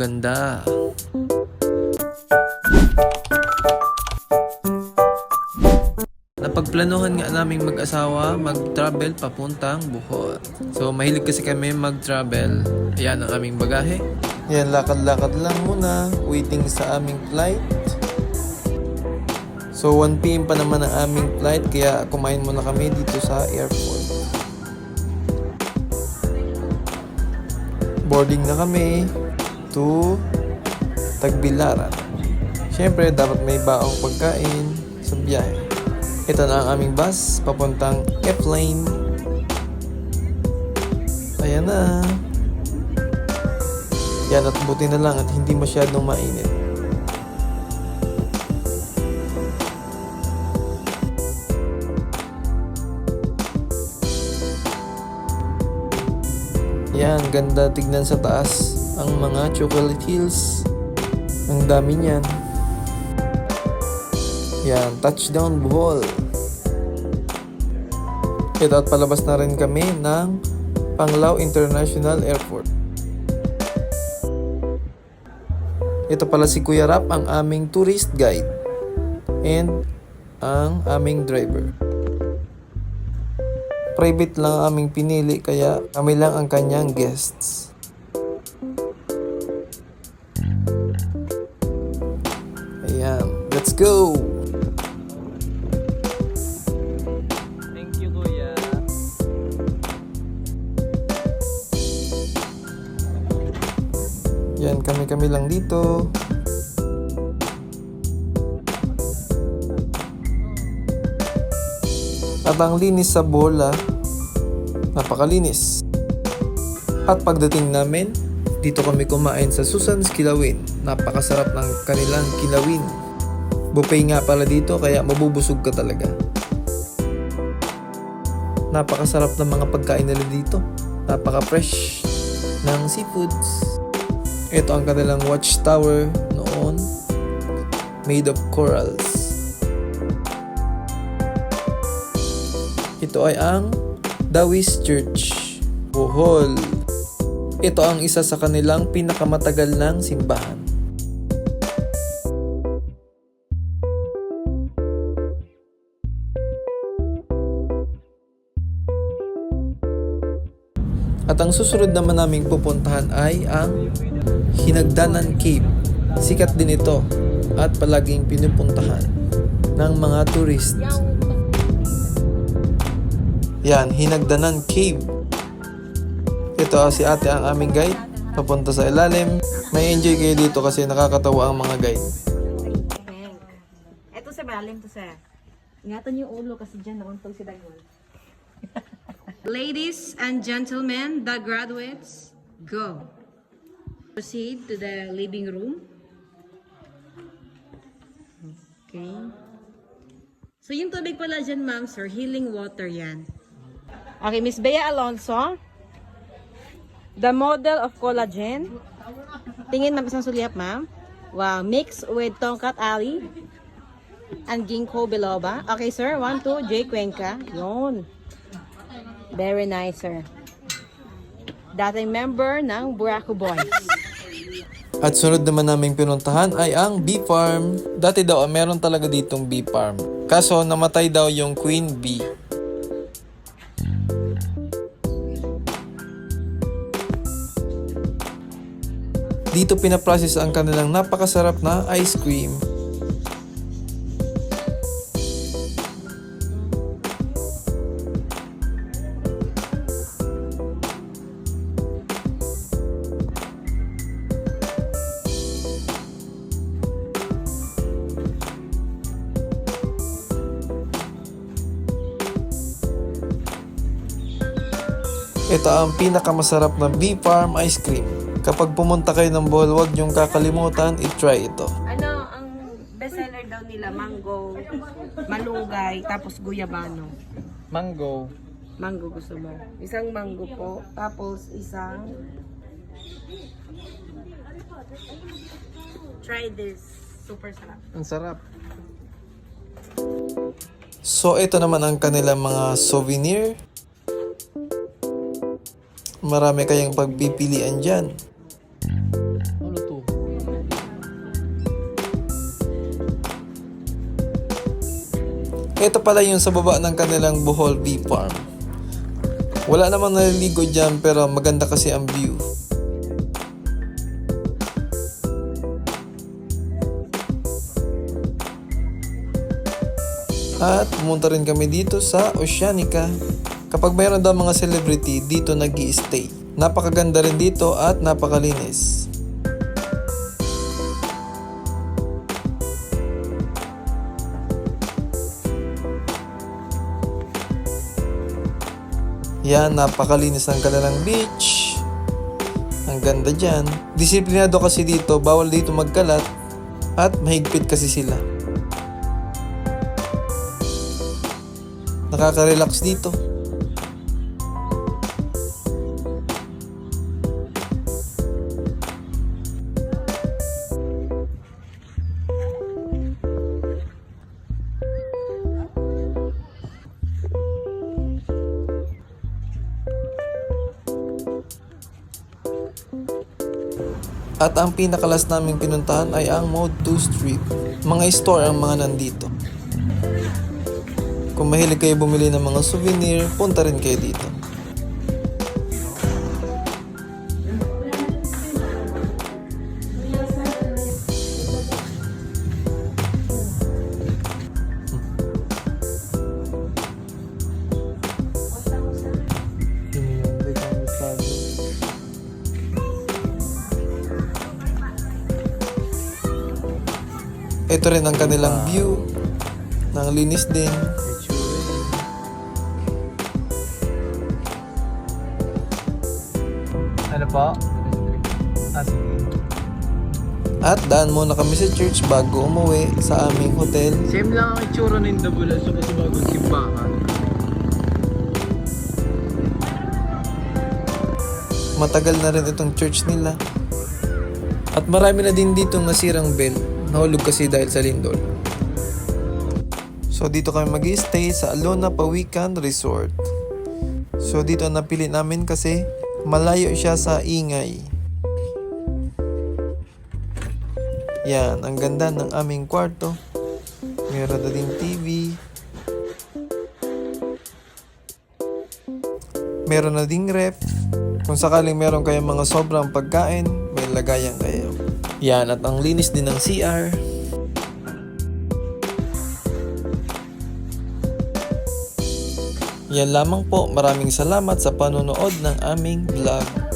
Ganda. Napagplanuhan nga naming mag-asawa mag-travel papuntang Bohol. So mahilig kasi kami mag-travel. Ayan ang aming bagahe. Yan, lakad-lakad lang muna, waiting sa aming flight. So 1 PM pa naman ang aming flight, kaya kumain muna kami dito sa airport. Boarding na kami to Tagbilaran. Siyempre, dapat may baong pagkain sa biyahe. Ito na ang aming bus, papuntang F-Lane. Ayan na. Yan, at buti na lang at hindi masyadong mainit. Yan, ganda tignan sa taas. Ang mga chocolate hills. Ang dami niyan. Yan, touchdown Bohol. Ito, at palabas na rin kami ng Panglao International Airport. Ito pala si Kuya Rap, ang aming tourist guide. And ang aming driver. Private lang ang aming pinili, kaya kami lang ang kanyang guests. Ayan, let's go! Thank you, Kuya. Yan, kami lang dito. At ang linis sa bola, napakalinis. At pagdating namin, dito kami kumain sa Susan's Kilawin. Napakasarap ng kanilang kilawin. Buffet nga pala dito, kaya mabubusog ka talaga. Napakasarap ng mga pagkain nila dito. Napaka-fresh ng seafoods. Ito ang kanilang watchtower noon, made of corals. Ito ay ang Dawis Church, Bohol. Ito ang isa sa kanilang pinakamatagal ng simbahan. At ang susunod naman naming pupuntahan ay ang Hinagdanan Cave. Sikat din ito at palaging pinupuntahan ng mga tourists. Yan, Hinagdanan Cave. Ito si ate ang aming guide. Papunta sa ilalim. May enjoy kayo dito kasi nakakatawa ang mga guide. Ito sa balim to sir. Ingatan yung ulo kasi dyan nauntog si Dagol. Ladies and gentlemen, the graduates, go. Proceed to the living room. Okay. So yung tubig pala dyan, ma'am, sir, healing water yan. Okay, Miss Bea Alonso. The model of collagen. Tingin, ma'am, isang sulihap, ma'am. Wow, mixed with Tongkat Ali and Ginkgo biloba. Okay, sir. 1, 2, J. Cuenca. Yun. Very nice, sir. Dating member ng Buraco Boys. At sunod naman naming pinuntahan ay ang bee farm. Dati daw meron talaga ditong bee farm. Kaso namatay daw yung queen bee. Dito pinaprocess ang kanilang napakasarap na ice cream. Ito ang pinakamasarap na bee farm ice cream. Kapag pumunta kayo ng Bohol, huwag niyong kakalimutan i-try ito. Ano, ang bestseller daw nila, mango, malunggay, tapos guyabano. Mango. Mango gusto mo. Isang mango po, tapos isang... Try this. Super sarap. Ang sarap. So, ito naman ang kanilang mga souvenir. Marami kayong pagpipilian dyan. Ito pala yung sa baba ng kanilang Bohol Bee Farm. Wala namang naliligo dyan pero maganda kasi ang view. At pumunta rin kami dito sa Oceanica. Kapag mayroon daw mga celebrity, dito nag-i-stay. Napakaganda rin dito at napakalinis. Yan, napakalinis ng kanilang beach. Ang ganda dyan. Disiplinado kasi dito, bawal dito magkalat. At mahigpit kasi sila. Nakaka-relax dito. At ang pinakalas naming pinuntahan ay ang Mode 2 Street. Mga store ang mga nandito. Kung mahilig kayo bumili ng mga souvenir, punta rin kayo dito. Ito rin ang kanilang view. Nang linis din. Ano po? At daan muna kami sa church bago umuwi sa aming hotel. Same lang ang itsura ng Dabulan sa bagong simbahan. Matagal na rin itong church nila. At marami na din ditong nasirang bell. Nahulog kasi dahil sa lindol. So dito kami mag-stay sa Alona Pawikan Resort. So dito ang napili namin kasi malayo siya sa ingay. Yan, ang ganda ng aming kwarto. Meron na ding TV. Meron na ding ref. Kung sakaling meron kayong mga sobrang pagkain, may lagayan kayo. Yan, at ang linis din ng CR. Yan lamang po. Maraming salamat sa panonood ng aming vlog.